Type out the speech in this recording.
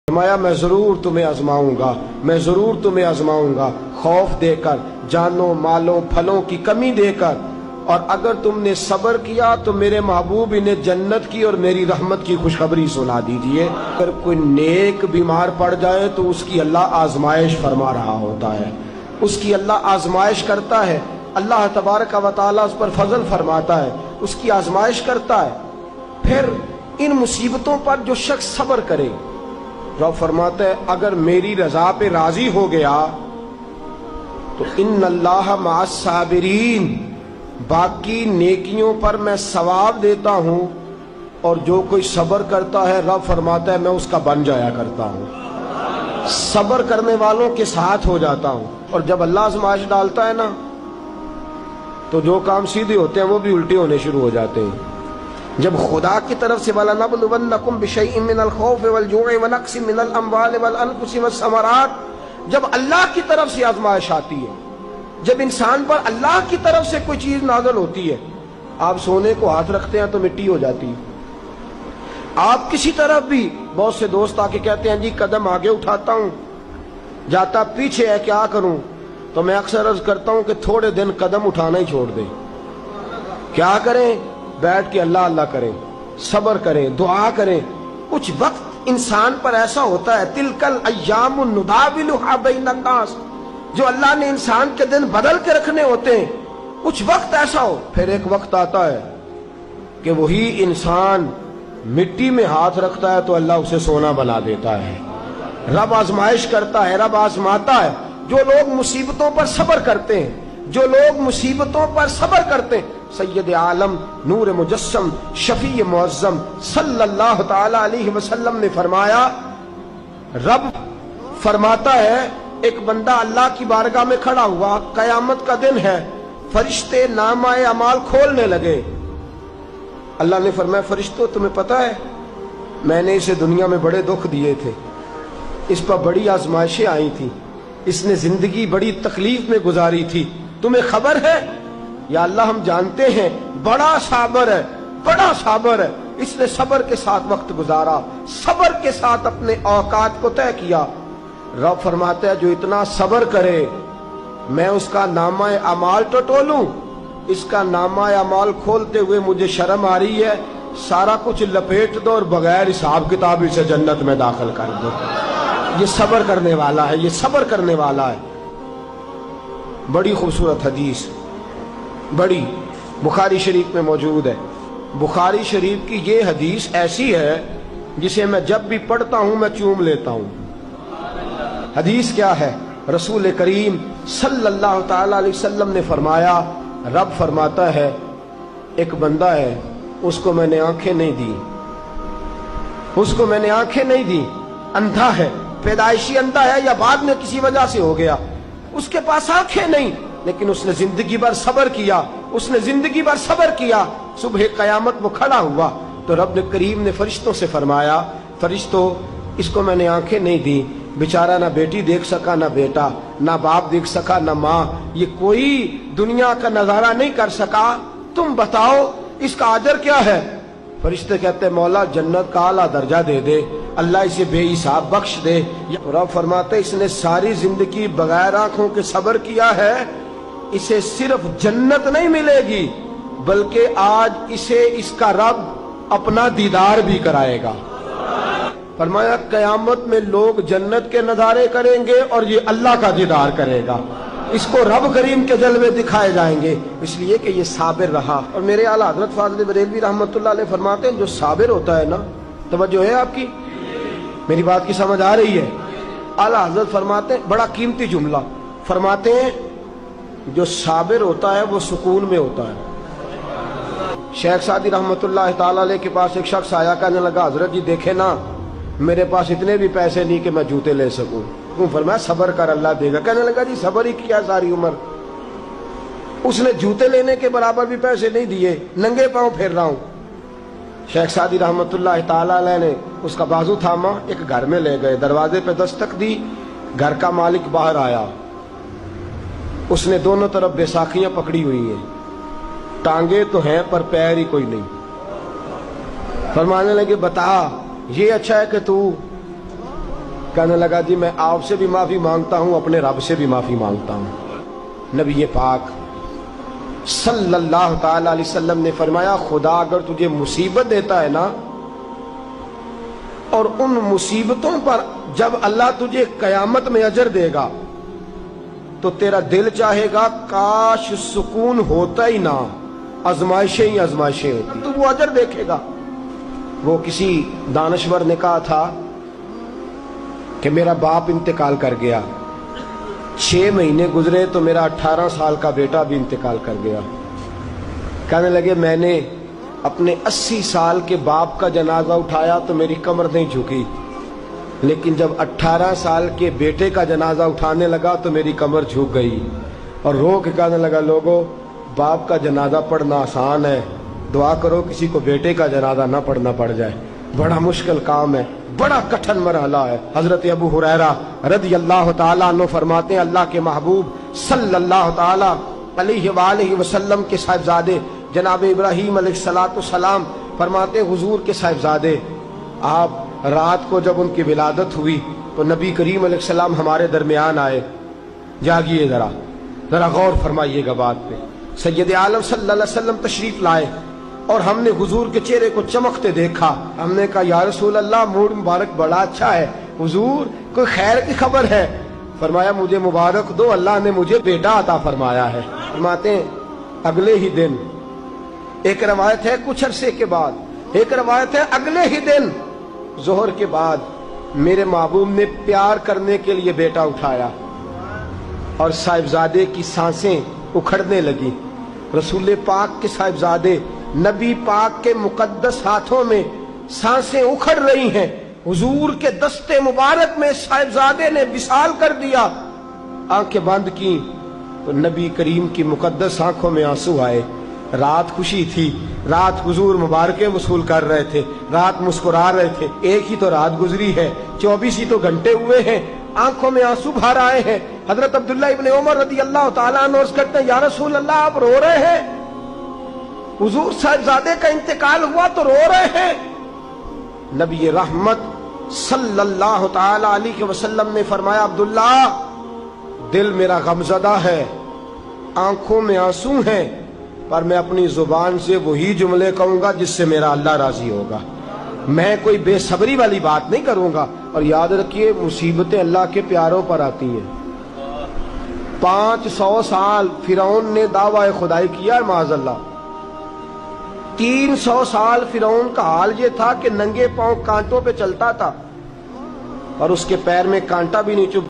فرمایا میں ضرور تمہیں آزماؤں گا، میں ضرور تمہیں آزماؤں گا، خوف دے کر، جانوں مالوں پھلوں کی کمی دے کر، اور اگر تم نے صبر کیا تو میرے محبوب انہیں جنت کی اور میری رحمت کی خوشخبری سنا دیجئے۔ اگر کوئی نیک بیمار پڑ جائے تو اس کی اللہ آزمائش فرما رہا ہوتا ہے، اس کی اللہ آزمائش کرتا ہے، اللہ تبارک و تعالیٰ اس پر فضل فرماتا ہے، اس کی آزمائش کرتا ہے۔ پھر ان مصیبتوں پر جو شخص صبر کرے، رب فرماتا ہے اگر میری رضا پہ راضی ہو گیا تو ان اللہ مع الصابرین، باقی نیکیوں پر میں ثواب دیتا ہوں، اور جو کوئی صبر کرتا ہے رب فرماتا ہے میں اس کا بن جایا کرتا ہوں، صبر کرنے والوں کے ساتھ ہو جاتا ہوں۔ اور جب اللہ آزمائش ڈالتا ہے نا تو جو کام سیدھے ہوتے ہیں وہ بھی الٹے ہونے شروع ہو جاتے ہیں۔ جب خدا کی طرف سے وَلَنَبْلُوَنَّكُمْ بِشَيْءٍ مِّنَ الْخَوْفِ وَالْجُوعِ وَنَقْصٍ مِّنَ الْأَمْوَالِ وَالْأَنفُسِ وَالثَّمَرَاتِ، جب اللہ کی طرف سے آزمائش آتی ہے، جب انسان پر اللہ کی طرف سے کوئی چیز نازل ہوتی ہے، آپ سونے کو ہاتھ رکھتے ہیں تو مٹی ہو جاتی ہے، آپ کسی طرف بھی، بہت سے دوست آ کے کہتے ہیں جی قدم آگے اٹھاتا ہوں جاتا پیچھے ہے، کیا کروں؟ تو میں اکثر عرض کرتا ہوں کہ تھوڑے دن قدم اٹھانا ہی چھوڑ دیں۔ کیا کریں؟ بیٹھ کے اللہ اللہ کریں، صبر کریں، دعا کریں۔ کچھ وقت انسان پر ایسا ہوتا ہے، تلک الایام نداولها بین الناس، جو اللہ نے انسان کے دن بدل کے رکھنے ہوتے ہیں، کچھ وقت ایسا ہو، پھر ایک وقت آتا ہے کہ وہی انسان مٹی میں ہاتھ رکھتا ہے تو اللہ اسے سونا بنا دیتا ہے۔ رب آزمائش کرتا ہے، رب آزماتا ہے۔ جو لوگ مصیبتوں پر صبر کرتے ہیں، جو لوگ مصیبتوں پر صبر کرتے ہیں، سید عالم نور مجسم شفیع معظم صلی اللہ تعالی علیہ وسلم نے فرمایا، رب فرماتا ہے ایک بندہ اللہ کی بارگاہ میں کھڑا ہوا، قیامت کا دن ہے، فرشتے نامہ اعمال کھولنے لگے۔ اللہ نے فرمایا فرشتوں تمہیں پتہ ہے میں نے اسے دنیا میں بڑے دکھ دیے تھے، اس پر بڑی آزمائشیں آئی تھیں، اس نے زندگی بڑی تکلیف میں گزاری تھی، تمہیں خبر ہے؟ یا اللہ ہم جانتے ہیں، بڑا صابر ہے، بڑا صابر ہے، اس نے صبر کے ساتھ وقت گزارا، صبر کے ساتھ اپنے اوقات کو طے کیا۔ رب فرماتا ہے جو اتنا صبر کرے میں اس کا نامہ اعمال ٹٹولوں، اس کا نامہ اعمال کھولتے ہوئے مجھے شرم آ رہی ہے، سارا کچھ لپیٹ دو اور بغیر حساب کتاب اسے جنت میں داخل کر دو۔ یہ صبر کرنے والا ہے، یہ صبر کرنے والا ہے۔ بڑی خوبصورت حدیث، بڑی، بخاری شریف میں موجود ہے۔ بخاری شریف کی یہ حدیث ایسی ہے جسے میں جب بھی پڑھتا ہوں میں چوم لیتا ہوں۔ حدیث کیا ہے؟ رسول کریم صلی اللہ تعالی علیہ وسلم نے فرمایا، رب فرماتا ہے ایک بندہ ہے، اس کو میں نے آنکھیں نہیں دی، اس کو میں نے آنکھیں نہیں دی، اندھا ہے، پیدائشی اندھا ہے یا بعد میں کسی وجہ سے ہو گیا، اس کے پاس آنکھیں نہیں، لیکن اس نے زندگی بھر صبر کیا، اس نے زندگی بھر صبر کیا، صبح قیامت وہ کھڑا ہوا تو رب کریم نے فرشتوں سے فرمایا، فرشتوں اس کو میں نے آنکھیں نہیں دی، بیچارہ نہ بیٹی دیکھ سکا نہ بیٹا، نہ باپ دیکھ سکا نہ ماں، یہ کوئی دنیا کا نظارہ نہیں کر سکا، تم بتاؤ اس کا اجر کیا ہے؟ فرشتے کہتے ہیں مولا جنت کا اعلیٰ درجہ دے دے، اللہ اسے بے حساب بخش دے۔ رب فرماتے اس نے ساری زندگی بغیر آنکھوں کے صبر کیا ہے، اسے صرف جنت نہیں ملے گی بلکہ آج اسے اس کا رب اپنا دیدار بھی کرائے گا۔ فرمایا قیامت میں لوگ جنت کے نظارے کریں گے اور یہ اللہ کا دیدار کرے گا، اس کو رب کریم کے جلوے دکھائے جائیں گے، اس لیے کہ یہ صابر رہا۔ اور میرے اعلیٰ حضرت فاضل بریلوی رحمۃ اللہ علیہ فرماتے ہیں جو صابر ہوتا ہے نا، توجہ ہے آپ کی، میری بات کی سمجھ آ رہی ہے؟ اعلیٰ حضرت فرماتے ہیں بڑا قیمتی جملہ، فرماتے ہیں جو صابر ہوتا ہے وہ سکون میں ہوتا ہے۔ شیخ سعدی رحمۃ اللہ تعالی علیہ کے پاس ایک شخص آیا، کہنے لگا حضرت جی دیکھیں نا میرے پاس اتنے بھی پیسے نہیں کہ میں جوتے لے سکوں، فرمایا صبر کر اللہ دے گا۔ کہنے لگا جی صبر ہی کیا ساری عمر، اس نے جوتے لینے کے برابر بھی پیسے نہیں دیے، ننگے پاؤں پھر رہا ہوں۔ شیخ سعدی رحمۃ اللہ تعالی علیہ نے اس کا بازو تھاما، ایک گھر میں لے گئے، دروازے پہ دستک دی، گھر کا مالک باہر آیا، اس نے دونوں طرف بیساکھیاں پکڑی ہوئی ہیں، ٹانگیں تو ہیں پر پیر ہی کوئی نہیں۔ فرمانے لگے بتا یہ اچھا ہے کہ تو کہنے لگا جی میں آپ سے بھی معافی مانگتا ہوں، اپنے رب سے بھی معافی مانگتا ہوں۔ نبی پاک صلی اللہ تعالی علیہ وسلم نے فرمایا خدا اگر تجھے مصیبت دیتا ہے نا، اور ان مصیبتوں پر جب اللہ تجھے قیامت میں اجر دے گا تو تیرا دل چاہے گا کاش سکون ہوتا ہی نہ، آزمائشیں ہی آزمائشیں ہوتی، تو وہ اجر دیکھے گا۔ وہ کسی دانشور نے کہا تھا کہ میرا باپ انتقال کر گیا، 6 مہینے گزرے تو میرا 18 سال کا بیٹا بھی انتقال کر گیا۔ کہنے لگے میں نے اپنے 80 سال کے باپ کا جنازہ اٹھایا تو میری کمر نہیں جھکی، لیکن جب 18 سال کے بیٹے کا جنازہ اٹھانے لگا تو میری کمر جھک گئی، اور رو کے کہنے لگا لوگوں باپ کا جنازہ پڑھنا آسان ہے، دعا کرو کسی کو بیٹے کا جنازہ نہ پڑھنا پڑ جائے، بڑا مشکل کام ہے، بڑا کٹھن مرحلہ ہے۔ حضرت ابو ہریرہ رضی اللہ تعالیٰ عنہ فرماتے ہیں اللہ کے محبوب صلی اللہ تعالیٰ علیہ وآلہ وسلم کے صاحبزادے جناب ابراہیم علیہ السلام فرماتے ہیں حضور کے صاحبزادے آپ رات کو جب ان کی ولادت ہوئی تو نبی کریم علیہ السلام ہمارے درمیان آئے۔ جاگیے ذرا غور فرمائیے گا بات پہ۔ سید عالم صلی اللہ علیہ وسلم تشریف لائے اور ہم نے حضور کے چہرے کو چمکتے دیکھا۔ ہم نے کہا یا رسول اللہ موڈ مبارک بڑا اچھا ہے، حضور کوئی خیر کی خبر ہے؟ فرمایا مجھے مبارک دو، اللہ نے مجھے بیٹا عطا فرمایا ہے۔ فرماتے ہیں اگلے ہی دن، ایک روایت ہے کچھ عرصے کے بعد، ایک روایت ہے اگلے ہی دن ظہر کے بعد میرے محبوب نے پیار کرنے کے لیے بیٹا اٹھایا اور صاحبزادے کی سانسیں اکھڑنے لگی۔ رسول پاک کے صاحبزادے نبی پاک کے مقدس ہاتھوں میں سانسیں اکھڑ رہی ہیں، حضور کے دستے مبارک میں صاحبزادے نے وصال کر دیا۔ آنکھیں بند کی تو نبی کریم کی مقدس آنکھوں میں آنسو آئے۔ رات خوشی تھی، رات حضور مبارکیں وصول کر رہے تھے، رات مسکرا رہے تھے، ایک ہی تو رات گزری ہے، 24 ہی تو گھنٹے ہوئے ہیں، آنکھوں میں آنسو بھر آئے ہیں۔ حضرت عبداللہ ابن عمر رضی اللہ تعالیٰ عنہ عرض کرتے ہیں یا رسول اللہ آپ رو رہے ہیں؟ حضور صاحبزادے کا انتقال ہوا تو رو رہے ہیں؟ نبی رحمت صلی اللہ تعالی علیہ وسلم نے فرمایا عبداللہ دل میرا غمزدہ ہے، آنکھوں میں آنسو ہیں، پر میں اپنی زبان سے وہی جملے کہوں گا جس سے میرا اللہ راضی ہوگا، میں کوئی بے صبری والی بات نہیں کروں گا۔ اور یاد رکھیے مصیبتیں اللہ کے پیاروں پر آتی ہیں۔ 500 سال فرعون نے دعویٰ خدائی کیا ہے معاذ اللہ، 300 سال فرعون کا حال یہ تھا کہ ننگے پاؤں کانٹوں پہ چلتا تھا اور اس کے پیر میں کانٹا بھی نہیں چبھتا۔